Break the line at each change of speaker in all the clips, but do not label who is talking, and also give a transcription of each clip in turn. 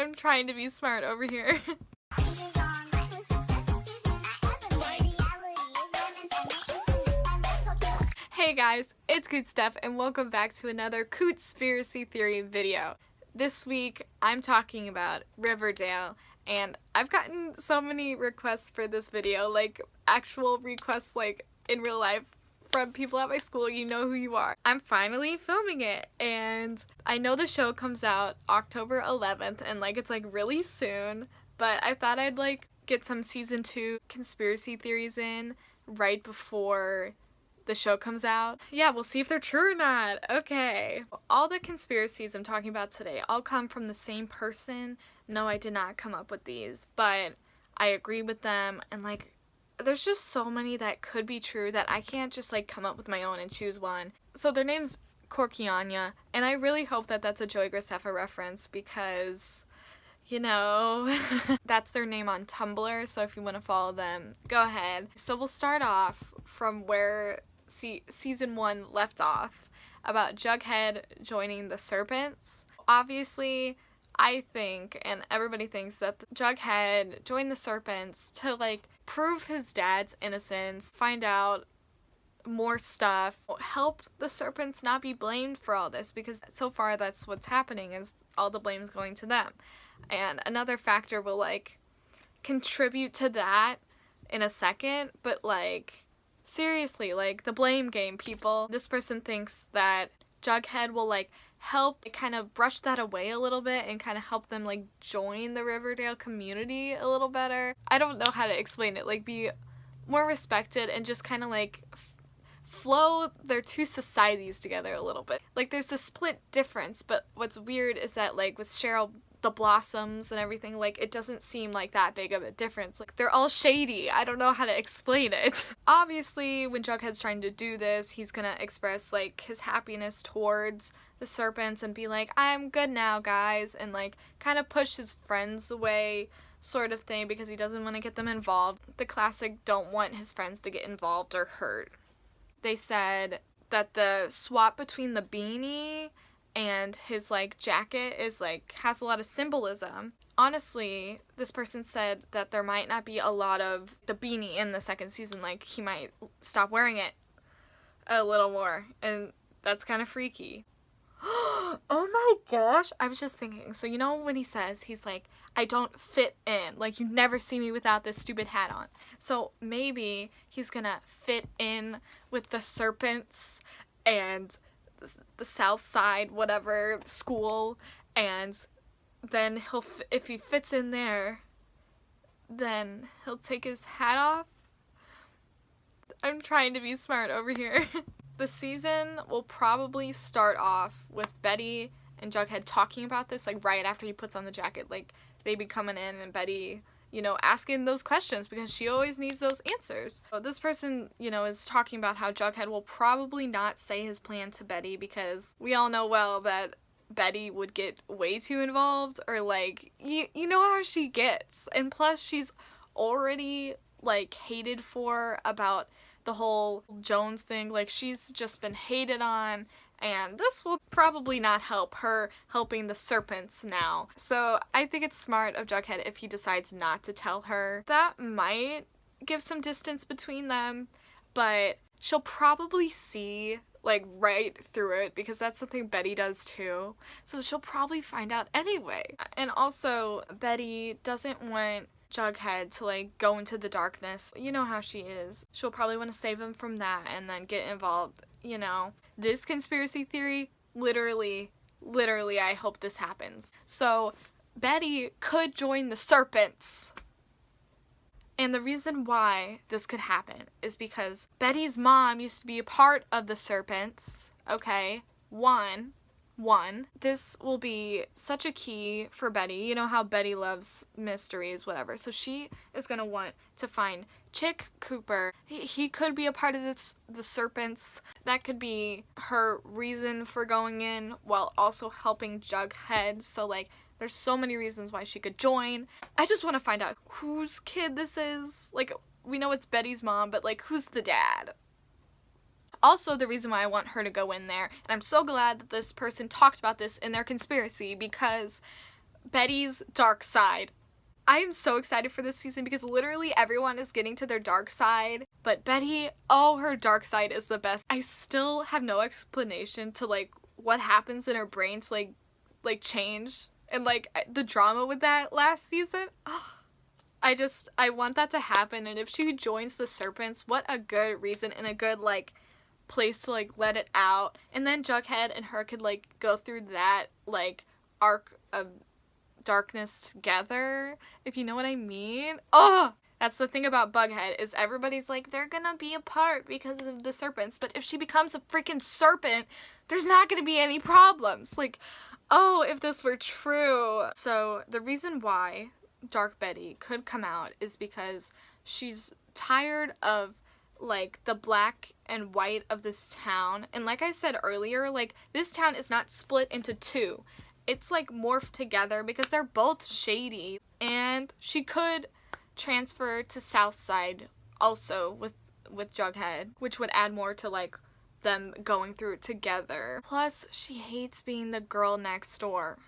I'm trying to be smart over here. Hey guys, it's Cootsteph and welcome back to another Cootspiracy theory video. This week I'm talking about Riverdale, and I've gotten so many requests for this video, like actual requests like in real life from people at my school. You know who you are. I'm finally filming it, and I know the show comes out October 11th and like it's like really soon, but I thought I'd like get some season 2 conspiracy theories in right before the show comes out. Yeah, we'll see if they're true or not. Okay. All the conspiracies I'm talking about today all come from the same person. No, I did not come up with these, but I agree with them, and like there's just so many that could be true that I can't just like come up with my own and choose one. So their name's Corkianya, and I really hope that that's a Joey Graceffa reference because, you know, that's their name on Tumblr, so if you want to follow them, go ahead. So we'll start off from where season 1 left off, about Jughead joining the Serpents. Obviously, I think, and everybody thinks, that Jughead joined the Serpents to like prove his dad's innocence, find out more stuff, help the Serpents not be blamed for all this, because so far that's what's happening, is all the blame's going to them. And another factor will like contribute to that in a second, but like seriously, like the blame game, people. This person thinks that Jughead will like help kind of brush that away a little bit and kind of help them like join the Riverdale community a little better. I don't know how to explain it, like be more respected and just kind of like flow their two societies together a little bit. Like there's this split difference, but what's weird is that like with Cheryl the Blossoms and everything, like it doesn't seem like that big of a difference. Like they're all shady. I don't know how to explain it. Obviously, when Jughead's trying to do this, he's gonna express like his happiness towards the Serpents and be like, I'm good now, guys, and like kind of push his friends away sort of thing because he doesn't want to get them involved. The classic don't want his friends to get involved or hurt. They said that the swap between the beanie and his like jacket is like has a lot of symbolism. Honestly, this person said that there might not be a lot of the beanie in the second season, like he might stop wearing it a little more, and that's kind of freaky. Oh my gosh, I was just thinking, so you know when he says, he's like, I don't fit in, like you never see me without this stupid hat on. So maybe he's gonna fit in with the Serpents and the South Side whatever school, and then he'll if he fits in there, then he'll take his hat off. I'm trying to be smart over here. The season will probably start off with Betty and Jughead talking about this, like right after he puts on the jacket, like they be coming in and Betty, you know, asking those questions because she always needs those answers. So this person, you know, is talking about how Jughead will probably not say his plan to Betty because we all know well that Betty would get way too involved, or like, you know how she gets. And plus she's already like hated for about the whole Jones thing. Like she's just been hated on, and this will probably not help her helping the Serpents now. So I think it's smart of Jughead if he decides not to tell her. That might give some distance between them, but she'll probably see like right through it because that's something Betty does too. So she'll probably find out anyway. And also, Betty doesn't want Jughead to like go into the darkness. You know how she is. She'll probably want to save him from that and then get involved, you know. This conspiracy theory, literally, I hope this happens. So Betty could join the Serpents. And the reason why this could happen is because Betty's mom used to be a part of the Serpents. Okay, one. This will be such a key for Betty. You know how Betty loves mysteries, whatever. So she is going to want to find Chick Cooper. He could be a part of the Serpents. That could be her reason for going in while also helping Jughead. So like there's so many reasons why she could join. I just want to find out whose kid this is. Like we know it's Betty's mom, but like who's the dad? Also, the reason why I want her to go in there, and I'm so glad that this person talked about this in their conspiracy, because Betty's dark side. I am so excited for this season because literally everyone is getting to their dark side, but Betty, oh, her dark side is the best. I still have no explanation to like what happens in her brain to like change, and like the drama with that last season. I want that to happen, and if she joins the Serpents, what a good reason and a good like place to like let it out, and then Jughead and her could like go through that like arc of darkness together, if you know what I mean. Oh, that's the thing about Bughead, is everybody's like, they're gonna be apart because of the Serpents, but if she becomes a freaking serpent, there's not gonna be any problems. Like, oh, if this were true. So the reason why Dark Betty could come out is because she's tired of like the black and white of this town, and like I said earlier, like this town is not split into two. It's like morphed together because they're both shady, and she could transfer to Southside also with Jughead, which would add more to like them going through it together. Plus, she hates being the girl next door.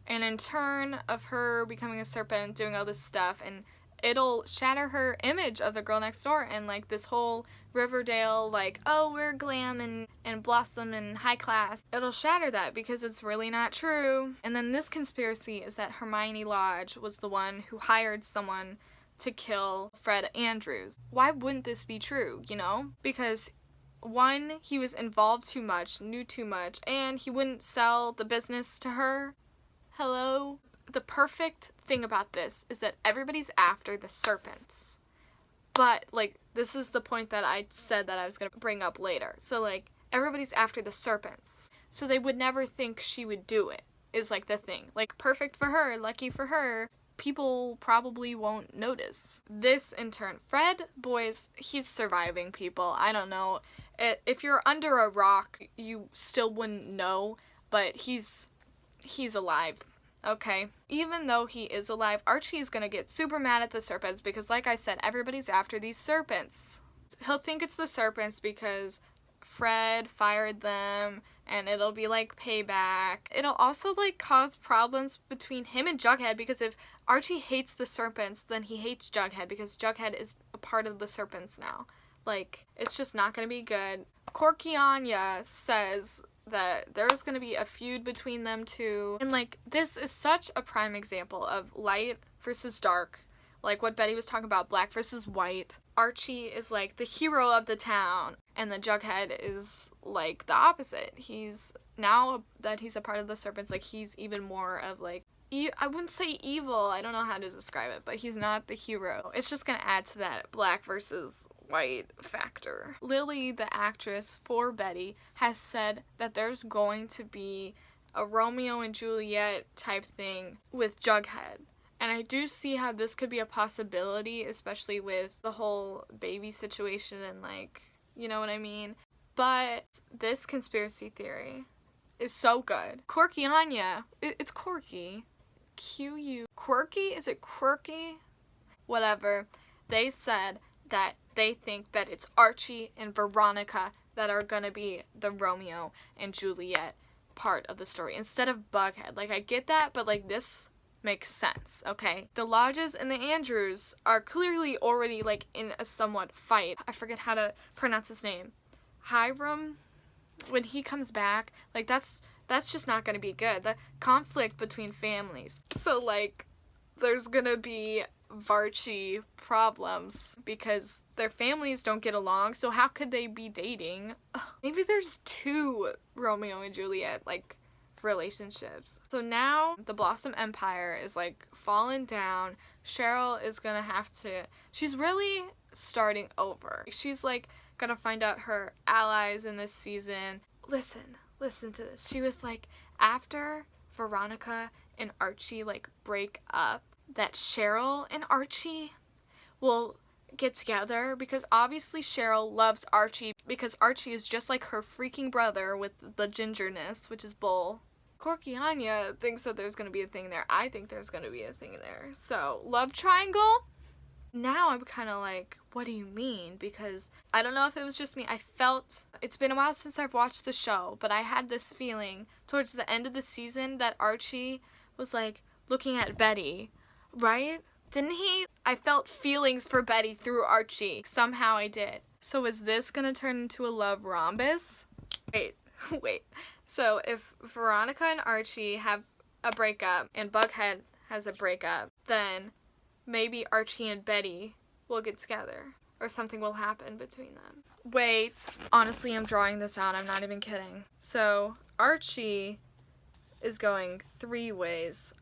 And in turn of her becoming a serpent, doing all this stuff, and it'll shatter her image of the girl next door, and like this whole Riverdale, like, oh, we're glam and blossom and high class. It'll shatter that because it's really not true. And then this conspiracy is that Hermione Lodge was the one who hired someone to kill Fred Andrews. Why wouldn't this be true, you know? Because one, he was involved too much, knew too much, and he wouldn't sell the business to her. Hello? The perfect thing about this is that everybody's after the Serpents. But, like, this is the point that I said that I was going to bring up later. So, like, everybody's after the Serpents. So they would never think she would do it, is, like, the thing. Like, perfect for her, lucky for her. People probably won't notice. This, in turn, Fred, boys, he's surviving people. I don't know. If you're under a rock, you still wouldn't know, but he's alive. Okay, even though he is alive, Archie is gonna get super mad at the Serpents because, like I said, everybody's after these Serpents. He'll think it's the Serpents because Fred fired them, and it'll be like payback. It'll also like cause problems between him and Jughead, because if Archie hates the Serpents, then he hates Jughead because Jughead is a part of the Serpents now. Like, it's just not gonna be good. Corky-Anya says that there's gonna be a feud between them two. And like, this is such a prime example of light versus dark. Like what Betty was talking about, black versus white. Archie is like the hero of the town, and the Jughead is like the opposite. He's, now that he's a part of the Serpents, like he's even more of like, I wouldn't say evil, I don't know how to describe it, but he's not the hero. It's just gonna add to that black versus white factor. Lily, the actress for Betty, has said that there's going to be a Romeo and Juliet type thing with Jughead. And I do see how this could be a possibility, especially with the whole baby situation and like, you know what I mean? But this conspiracy theory is so good. Corky-Anya, it's Corky. Q-U. Quirky? Is it quirky? Whatever. They said that they think that it's Archie and Veronica that are gonna be the Romeo and Juliet part of the story instead of Bughead. Like, I get that, but like, this makes sense, okay? The Lodges and the Andrews are clearly already like in a somewhat fight. I forget how to pronounce his name. Hiram? When he comes back, like that's just not gonna be good. The conflict between families. So like, there's gonna be Varchi problems because their families don't get along, so how could they be dating? Maybe there's two Romeo and Juliet like relationships. So now the Blossom Empire is like falling down. Cheryl is gonna have to, she's really starting over. She's like gonna find out her allies in this season. Listen to this. She was like, after Veronica and Archie like break up, that Cheryl and Archie will get together, because obviously Cheryl loves Archie because Archie is just like her freaking brother with the gingerness, which is Bull. Corky-Anya thinks that there's gonna be a thing there. I think there's gonna be a thing there. So, love triangle? Now I'm kind of like, what do you mean? Because I don't know if it was just me. I felt, it's been a while since I've watched the show, but I had this feeling towards the end of the season that Archie was like, looking at Betty, right? Didn't he? I felt feelings for Betty through Archie. Somehow I did. So is this gonna turn into a love rhombus? Wait. So if Veronica and Archie have a breakup and Jughead has a breakup, then maybe Archie and Betty will get together. Or something will happen between them. Wait. Honestly, I'm drawing this out. I'm not even kidding. So Archie is going 3 ways.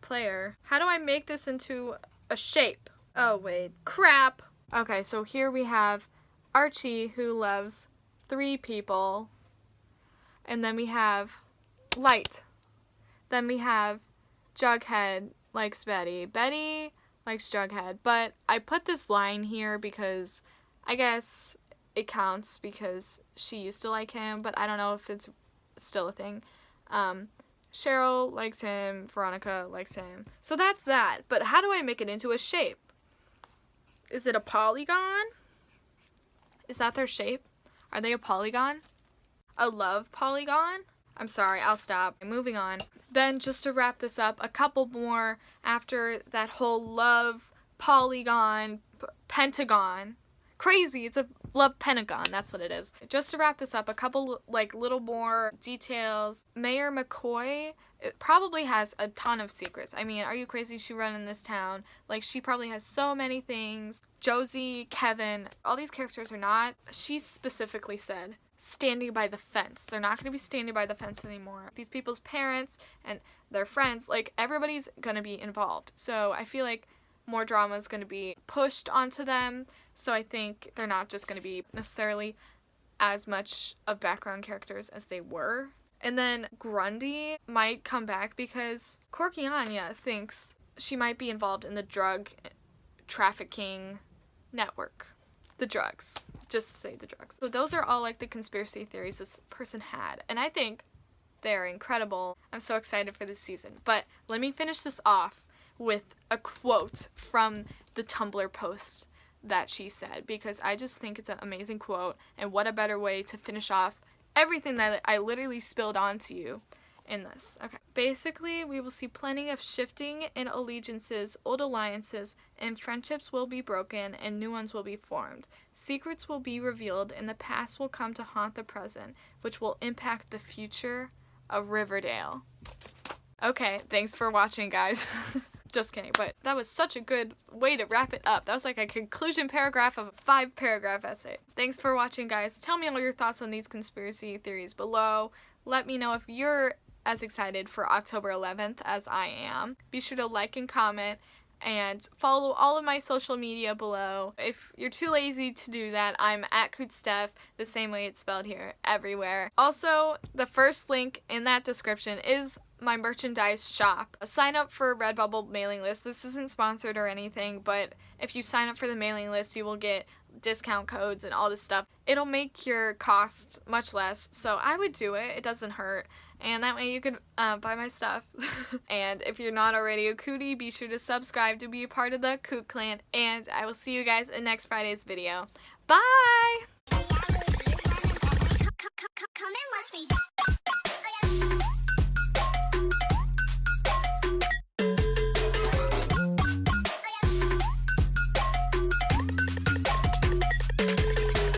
Player. How do I make this into a shape? Oh, wait. Crap. Okay, so here we have Archie, who loves 3 people. And then we have Light. Then we have Jughead likes Betty. Betty likes Jughead. But I put this line here because I guess it counts because she used to like him, but I don't know if it's still a thing. Cheryl likes him, Veronica likes him. So that's that. But how do I make it into a shape? Is it a polygon? Is that their shape? Are they a polygon? A love polygon? I'm sorry, I'll stop. Moving on. Then just to wrap this up, a couple more after that whole love polygon pentagon. Crazy, it's a love pentagon, that's what it is. Just to wrap this up, a couple like little more details. Mayor McCoy probably has a ton of secrets. I mean, are you crazy? She running this town. Like, she probably has so many things. Josie, Kevin, all these characters are not, she specifically said, standing by the fence. They're not going to be standing by the fence anymore. These people's parents and their friends, like, everybody's going to be involved. So I feel like more drama is going to be pushed onto them. So I think they're not just going to be necessarily as much of background characters as they were. And then Grundy might come back because Korkianya thinks she might be involved in the drug trafficking network. The drugs. Just say the drugs. So those are all like the conspiracy theories this person had. And I think they're incredible. I'm so excited for this season. But let me finish this off with a quote from the Tumblr post that she said, because I just think it's an amazing quote, and what a better way to finish off everything that I literally spilled onto you in this. Okay. Basically, we will see plenty of shifting in allegiances, old alliances, and friendships will be broken and new ones will be formed. Secrets will be revealed and the past will come to haunt the present, which will impact the future of Riverdale. Okay, thanks for watching, guys. Just kidding, but that was such a good way to wrap it up. That was like a conclusion paragraph of a 5-paragraph essay. Thanks for watching, guys. Tell me all your thoughts on these conspiracy theories below. Let me know if you're as excited for October 11th as I am. Be sure to like and comment and follow all of my social media below. If you're too lazy to do that, I'm at Cootspiracy, the same way it's spelled here, everywhere. Also, the first link in that description is my merchandise shop. Sign up for Redbubble mailing list. This isn't sponsored or anything, but if you sign up for the mailing list, you will get discount codes and all this stuff. It'll make your cost much less, so I would do it. It doesn't hurt, and that way you could buy my stuff. And if you're not already a Cootie, be sure to subscribe to be a part of the Coot Clan, and I will see you guys in next Friday's video. Bye!